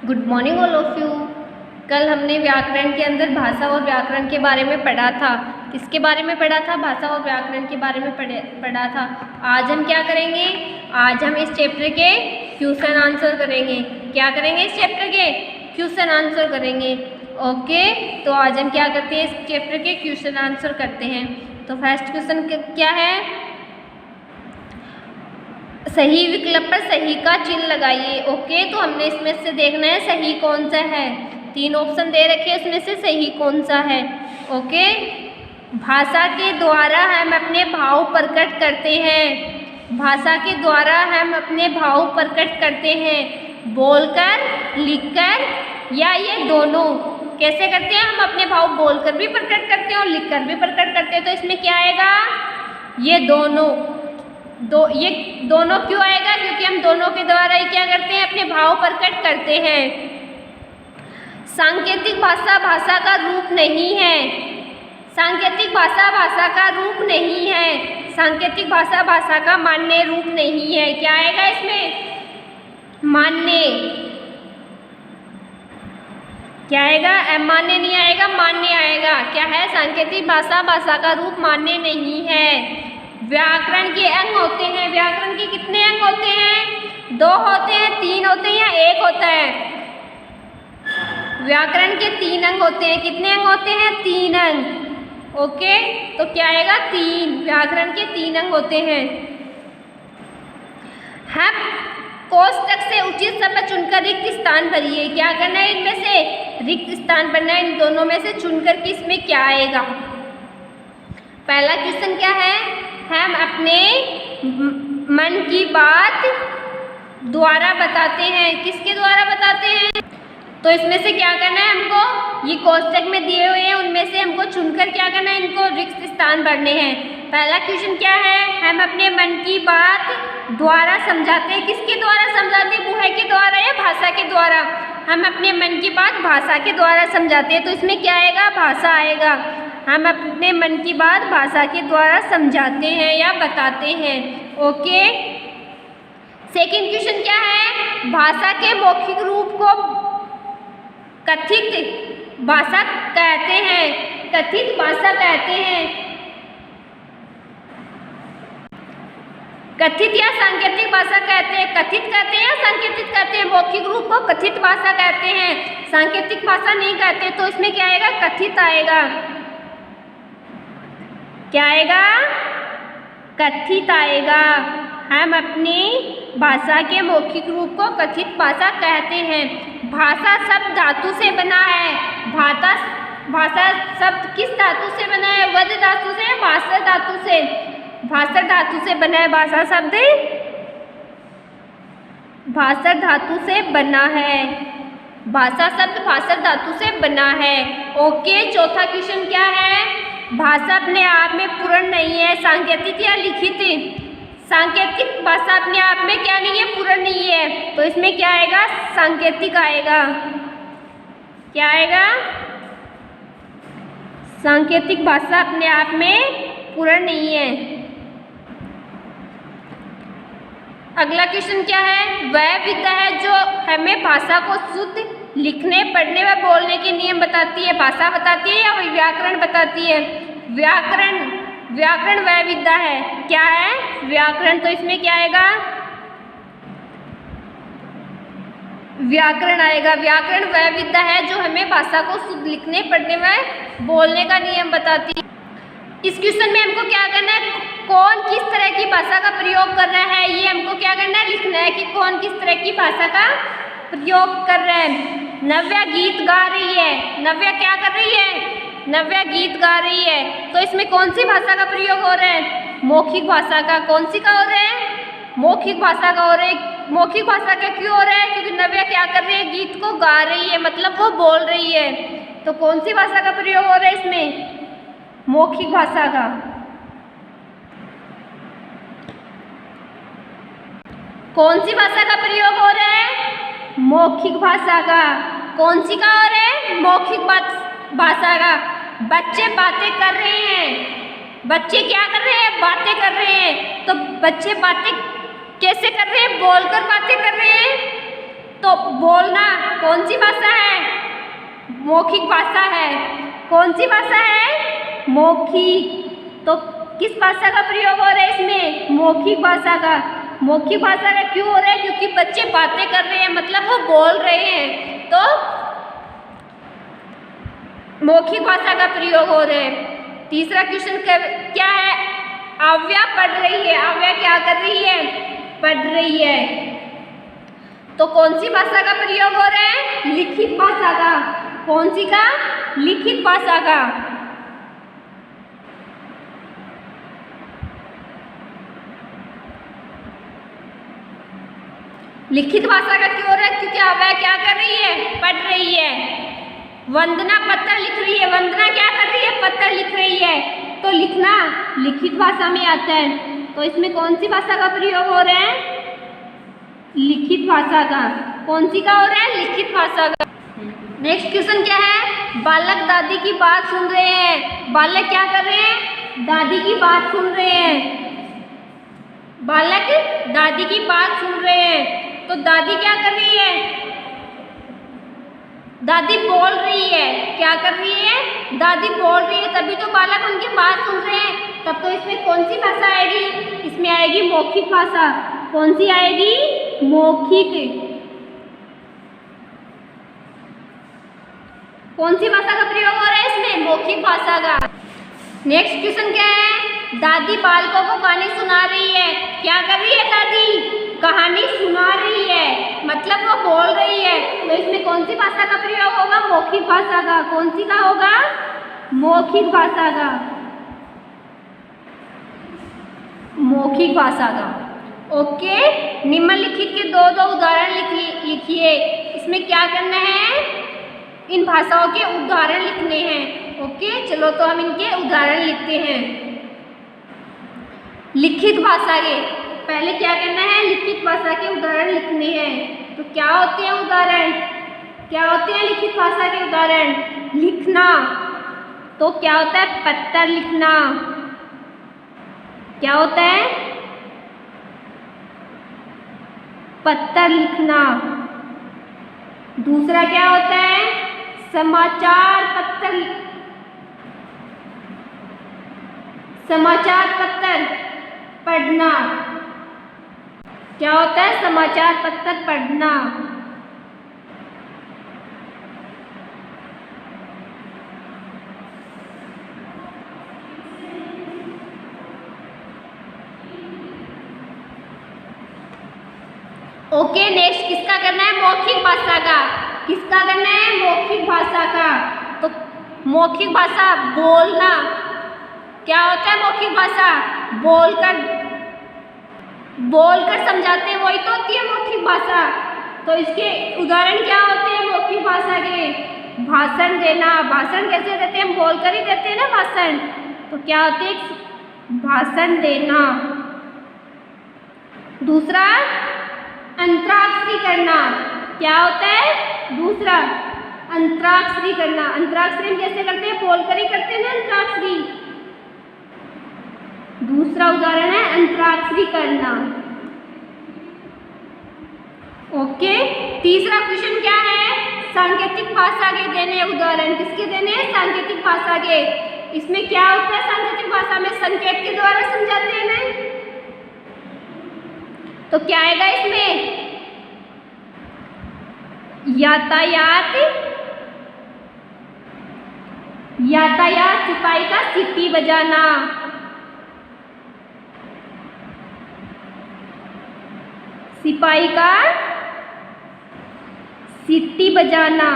Good morning all of you. कल हमने व्याकरण के अंदर भाषा और व्याकरण के बारे में पढ़ा था। किसके बारे में पढ़ा था? भाषा और व्याकरण के बारे में पढ़ा था। आज हम क्या करेंगे? आज हम इस चैप्टर के क्वेश्चन आंसर करेंगे। क्या करेंगे? इस चैप्टर के क्वेश्चन आंसर करेंगे। ओके, तो आज हम क्या करते हैं? इस चैप्टर के क्वेश्चन आंसर करते हैं। तो फर्स्ट क्वेश्चन क्या है? सही विकल्प पर सही का चिन्ह लगाइए। ओके, तो हमने इसमें से देखना है सही कौन सा है। 3 ऑप्शन दे रखे हैं, उसमें से सही कौन सा है। ओके, भाषा के द्वारा हम अपने भाव प्रकट करते हैं। भाषा के द्वारा हम अपने भाव प्रकट करते हैं, बोलकर, लिखकर या ये दोनों। कैसे करते हैं? हम अपने भाव बोलकर भी प्रकट करते हैं और लिखकर भी प्रकट करते हैं। तो इसमें क्या आएगा? ये दोनों। ये दोनों क्यों आएगा? क्योंकि हम दोनों के द्वारा ही क्या करते हैं? अपने भाव प्रकट करते हैं। सांकेतिक भाषा भाषा का रूप नहीं है। सांकेतिक भाषा भाषा का रूप नहीं है। सांकेतिक भाषा भाषा का मान्य रूप नहीं है। क्या आएगा इसमें? मान्य। क्या आएगा? अमान्य नहीं आएगा, मान्य आएगा। क्या है? सांकेतिक भाषा भाषा का रूप मान्य नहीं है। व्याकरण के अंग होते हैं। व्याकरण के कितने अंग होते हैं? 2 होते हैं, 3 होते हैं या 1 होता है? व्याकरण के 3 अंग होते हैं। कितने अंग होते हैं? 3 अंग। ओके, तो क्या आएगा? 3। व्याकरण के 3 अंग होते हैं। हम कोष्टक से उचित शब्द चुनकर रिक्त स्थान भरिए। क्या करना है? इनमें से रिक्त स्थान भरना है। इन दोनों में से चुनकर कि इसमें क्या आएगा। पहला क्वेश्चन क्या है? हम अपने मन की बात द्वारा बताते हैं। किसके द्वारा बताते हैं? तो इसमें से क्या करना है हमको? ये कोष्टक में दिए हुए हैं, उनमें से हमको चुनकर क्या करना है? इनको रिक्त स्थान भरने हैं। पहला क्वेश्चन क्या है? हम अपने मन की बात द्वारा समझाते हैं। किसके द्वारा समझाते हैं? बुहाई के द्वारा या भाषा के द्वारा? हम अपने मन की बात भाषा के द्वारा समझाते हैं। तो इसमें क्या आएगा? भाषा आएगा। हम अपने मन की बात भाषा के द्वारा समझाते हैं या बताते हैं। ओके, सेकंड क्वेश्चन क्या है? भाषा के मौखिक रूप को कथित भाषा कहते हैं। कथित भाषा कहते हैं। कथित या सांकेतिक भाषा कहते हैं। कथित कहते हैं या सांकेतिक कहते हैं? मौखिक रूप को कथित भाषा कहते हैं, सांकेतिक भाषा नहीं कहते। तो इसमें क्या आएगा? कथित आएगा। क्या आएगा? कथित आएगा। हम अपनी भाषा के मौखिक रूप को कथित भाषा कहते हैं। भाषा शब्द धातु से बना है। भाषा शब्द किस धातु से बना है? वध धातु से या भाषा धातु से? भाषा धातु से बना है। भाषा शब्द भाषा धातु से बना है। भाषा शब्द भाषा धातु से बना है। ओके, चौथा क्वेश्चन क्या है? भाषा अपने आप में पूर्ण नहीं है। सांकेतिक या लिखित? सांकेतिक भाषा अपने आप में क्या नहीं है? पूर्ण नहीं है। तो इसमें क्या आएगा? सांकेतिक आएगा। क्या आएगा? सांकेतिक भाषा अपने आप में पूर्ण नहीं है। अगला क्वेश्चन क्या है? वह विद्या है जो हमें भाषा को शुद्ध लिखने, पढ़ने व बोलने के नियम बताती है। भाषा बताती है या व्याकरण बताती है? व्याकरण वह विद्या है। क्या है? व्याकरण। तो इसमें क्या आएगा? व्याकरण आएगा। व्याकरण वह विद्या है जो हमें भाषा को शुद्ध लिखने, पढ़ने व बोलने का नियम बताती है। इस क्वेश्चन में हमको क्या करना है? कौन किस तरह की भाषा का प्रयोग कर रहा है, ये हमको क्या करना है? लिखना है कि कौन किस तरह की भाषा का प्रयोग कर रहा है। नव्या गीत गा रही है। नव्या क्या कर रही है? नव्या गीत गा रही है। तो इसमें कौन सी भाषा का प्रयोग हो रहा है? मौखिक भाषा का। कौन सी का हो रहा है? मौखिक भाषा का हो रहा है। मौखिक भाषा का क्यों हो रहा है? क्योंकि नव्या क्या कर रही है? गीत को गा रही है, मतलब वो बोल रही है। तो कौन सी भाषा का प्रयोग हो रहा है इसमें? मौखिक भाषा का। कौन सी भाषा का प्रयोग हो रहा है? मौखिक भाषा का। कौन सी का हो रहा है? मौखिक भाषा का। बच्चे बातें कर रहे हैं। बच्चे क्या कर रहे हैं? बातें कर रहे हैं। तो बच्चे बातें कैसे कर रहे हैं? बोलकर बातें कर रहे हैं। तो बोलना कौन सी भाषा है? मौखिक भाषा है। कौन सी भाषा है? मौखिक। तो किस भाषा का प्रयोग हो रहा है इसमें? मौखिक भाषा का। मौखिक भाषा का क्यों हो रहा है? क्योंकि बच्चे बातें कर रहे हैं, मतलब वो बोल रहे हैं, तो मौखिक भाषा का प्रयोग हो रहा है। तीसरा क्वेश्चन क्या है? आव्या पढ़ रही है। आव्या क्या कर रही है? पढ़ रही है। तो कौन सी भाषा का प्रयोग हो रहा है? लिखित भाषा का। कौन सी का? लिखित भाषा का। लिखित भाषा का क्यों हो रहा है? क्योंकि आव्या क्या कर रही है? पढ़ रही है। वंदना पत्र लिख रही है। वंदना क्या कर रही है? पत्र लिख रही है। तो लिखना लिखित भाषा में आता है। तो इसमें कौन सी भाषा का प्रयोग हो रहा है? लिखित भाषा का। कौन सी का हो रहा है? लिखित भाषा का। नेक्स्ट क्वेश्चन क्या है? बालक दादी की बात सुन रहे हैं। बालक क्या कर रहे हैं? दादी की बात सुन रहे हैं। बालक दादी की बात सुन रहे हैं। तो दादी क्या कर रही है? दादी बोल रही है। क्या कर रही है? दादी बोल रही है, तभी तो बालक उनकी बात सुन रहे हैं। तब तो इसमें कौन सी भाषा आएगी? इसमें आएगी मौखिक भाषा। कौन सी आएगी? मौखिक। कौन सी भाषा का प्रयोग हो रहा है इसमें? मौखिक भाषा का। नेक्स्ट क्वेश्चन क्या है? दादी बालकों को कहानी सुना रही है। क्या कर रही है दादी? कहानी सुना रही है, मतलब वो बोल रही है। तो इसमें कौन सी भाषा का प्रयोग होगा? मौखिक भाषा का। कौन सी का होगा? मौखिक भाषा का। मौखिक भाषा का। ओके, निम्नलिखित के दो उदाहरण लिखिए। इसमें क्या करना है? इन भाषाओं के उदाहरण लिखने हैं। ओके, चलो तो हम इनके उदाहरण लिखते हैं। लिखित भाषा के पहले क्या करना है? लिखित भाषा के उदाहरण लिखने हैं। तो क्या होते हैं उदाहरण? क्या होते हैं लिखित भाषा के उदाहरण? लिखना। तो क्या होता है? पत्र लिखना। क्या होता है? पत्र लिखना। दूसरा क्या होता है? समाचार पत्र। समाचार पत्र पढ़ना। क्या होता है? समाचार पत्र पढ़ना। ओके, नेक्स्ट किसका करना है? मौखिक भाषा का। किसका करना है? मौखिक भाषा का। तो मौखिक भाषा बोलना। क्या होता है मौखिक भाषा? बोलकर समझाते हैं, वही तो होती है मौखिक भाषा। तो इसके उदाहरण क्या होते हैं मौखिक भाषा के? भाषण देना। भाषण कैसे देते हैं? हम बोलकर ही देते हैं ना भाषण। तो क्या होते हैं? भाषण देना। दूसरा, अंतराक्षरी करना। क्या होता है? दूसरा, अंतराक्षरी करना। अंतराक्षरी हम कैसे करते हैं? बोलकर ही करते हैं ना अंतराक्षरी। दूसरा उदाहरण है अंतराक्षरी करना। ओके, तीसरा क्वेश्चन क्या है? सांकेतिक भाषा के देने उदाहरण। किसके देने हैं? सांकेतिक भाषा के। इसमें क्या होता है? सांकेतिक भाषा में संकेत के द्वारा समझाते हैं ना। तो क्या आएगा इसमें? यातायात। यातायात सिपाही का सीटी बजाना। सिपाही का सीटी बजाना।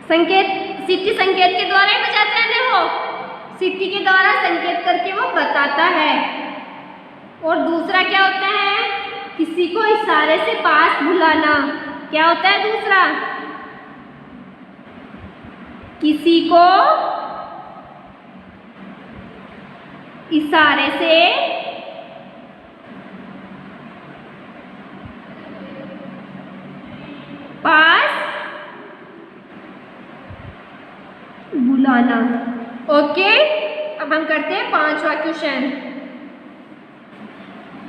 संकेत, सीटी संकेत के द्वारा ही बजाते हैं ना वो। सीटी के द्वारा संकेत करके वो बताता है। और दूसरा क्या होता है? किसी को इशारे से पास बुलाना। क्या होता है दूसरा? किसी को इशारे से पास बुलाना। ओके, अब हम करते हैं 5वां क्वेश्चन।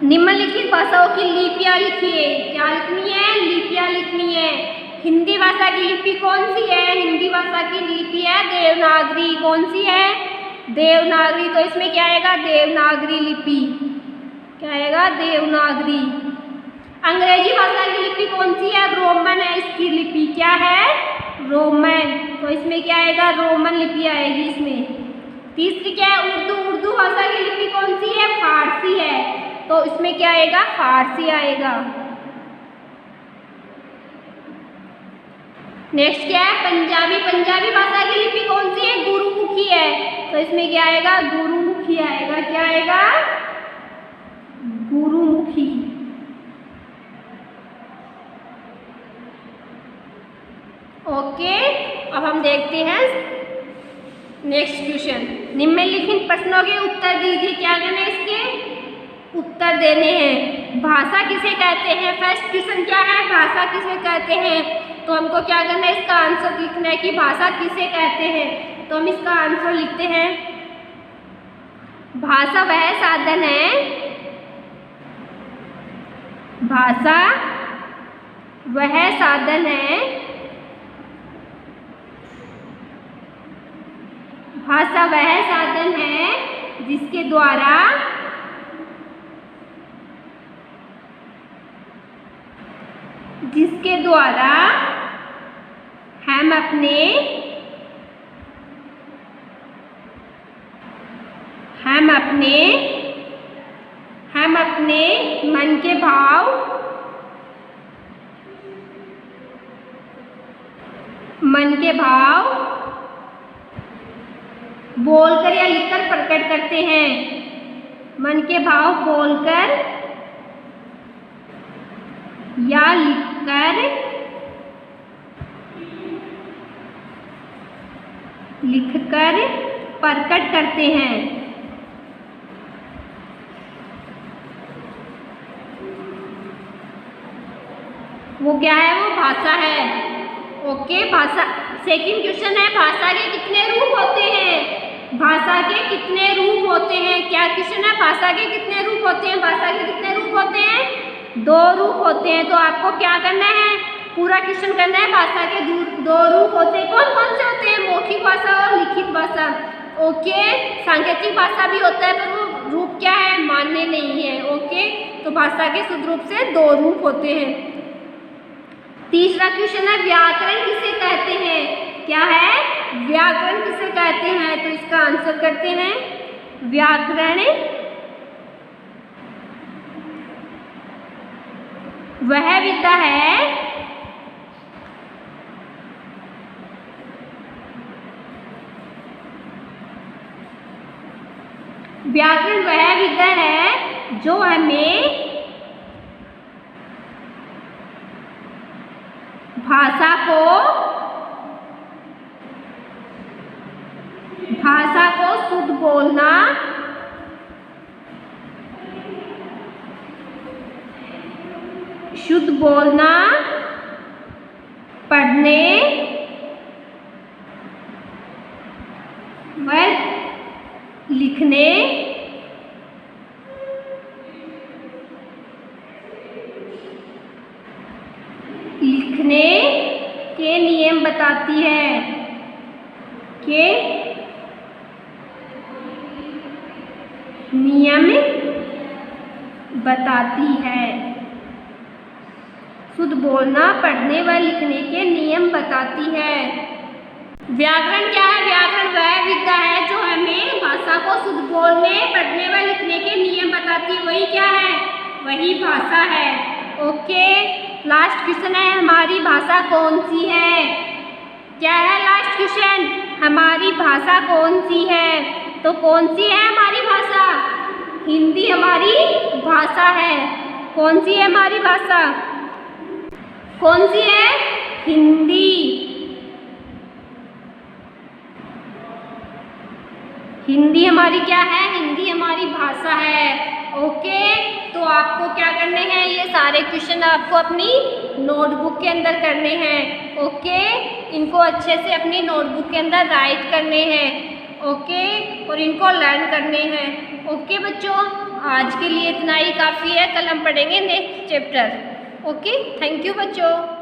निम्नलिखित भाषाओं की लिपियां लिखिए। क्या लिखनी है? लिपियां लिखनी है। हिंदी भाषा की लिपि कौन सी है? हिंदी भाषा की लिपि है देवनागरी। कौन सी है? देवनागरी। तो इसमें क्या आएगा? देवनागरी लिपि। क्या आएगा? देवनागरी। अंग्रेजी भाषा की लिपि कौन सी है? रोमन है इसकी लिपि। क्या है? रोमन। तो इसमें क्या आएगा? रोमन लिपि आएगी इसमें। तीसरी क्या है? उर्दू। उर्दू भाषा की लिपि कौन सी है? फारसी है। तो इसमें क्या आएगा? फारसी आएगा। नेक्स्ट क्या है? पंजाबी। पंजाबी भाषा की लिपि कौन सी है? गुरुमुखी है। तो इसमें क्या आएगा? गुरुमुखी आएगा। क्या आएगा? गुरुमुखी। ओके, अब हम देखते हैं नेक्स्ट क्वेश्चन। निम्नलिखित प्रश्नों के उत्तर दीजिए। क्या करना है? इसके उत्तर देने हैं। भाषा किसे कहते हैं? फर्स्ट क्वेश्चन क्या है? भाषा किसे कहते हैं? तो हमको क्या करना है? इसका आंसर लिखना है कि भाषा किसे कहते हैं। तो हम इसका आंसर लिखते हैं। भाषा वह साधन है। भाषा वह साधन है। भाषा वह साधन है जिसके द्वारा हम अपने मन के भाव बोलकर या लिखकर प्रकट करते हैं। मन के भाव बोलकर या लिखकर प्रकट करते हैं। वो क्या है? वो भाषा है। ओके, भाषा। सेकंड क्वेश्चन है, भाषा के कितने रूप होते हैं? भाषा के कितने रूप होते हैं? क्या क्वेश्चन है? भाषा के कितने रूप होते हैं? भाषा के कितने रूप होते हैं? 2 रूप होते हैं। तो आपको क्या करना है? पूरा क्वेश्चन करना है। भाषा के 2 रूप होते हैं। कौन कौन से होते हैं? मौखिक भाषा और लिखित भाषा। ओके, सांकेतिक भाषा भी होता है पर वो रूप क्या है? मान्य नहीं है। ओके, तो भाषा के शुद्ध रूप से 2 रूप होते हैं। तीसरा क्वेश्चन है, व्याकरण किसे कहते हैं? क्या है? व्याकरण किसे कहते हैं? तो इसका आंसर करते हैं। व्याकरण वह विद्या है व्याकरण वह विद्या है जो हमें भाषा को शुद्ध बोलना, पढ़ने व लिखने के नियम बताती है। शुद्ध बोलना, पढ़ने व लिखने के नियम बताती है। व्याकरण क्या है? व्याकरण वह विद्या है जो हमें भाषा को शुद्ध बोलने, पढ़ने व लिखने के नियम बताती है। वही क्या है? वही भाषा है। ओके, लास्ट क्वेश्चन है, हमारी भाषा कौन सी है? क्या है लास्ट क्वेश्चन? हमारी भाषा कौन सी है? तो कौन सी है हमारी भाषा? हिंदी हमारी भाषा है। कौन सी है हमारी भाषा? कौन सी है? हिंदी। हिंदी हमारी क्या है? हिंदी हमारी भाषा है। ओके, तो आपको क्या करने हैं? ये सारे क्वेश्चन आपको अपनी नोटबुक के अंदर करने हैं। ओके, इनको अच्छे से अपनी नोटबुक के अंदर राइट करने हैं। ओके, और इनको लर्न करने हैं। ओके बच्चों, आज के लिए इतना ही काफ़ी है, कल हम पढ़ेंगे next chapter. Okay, thank you बच्चों।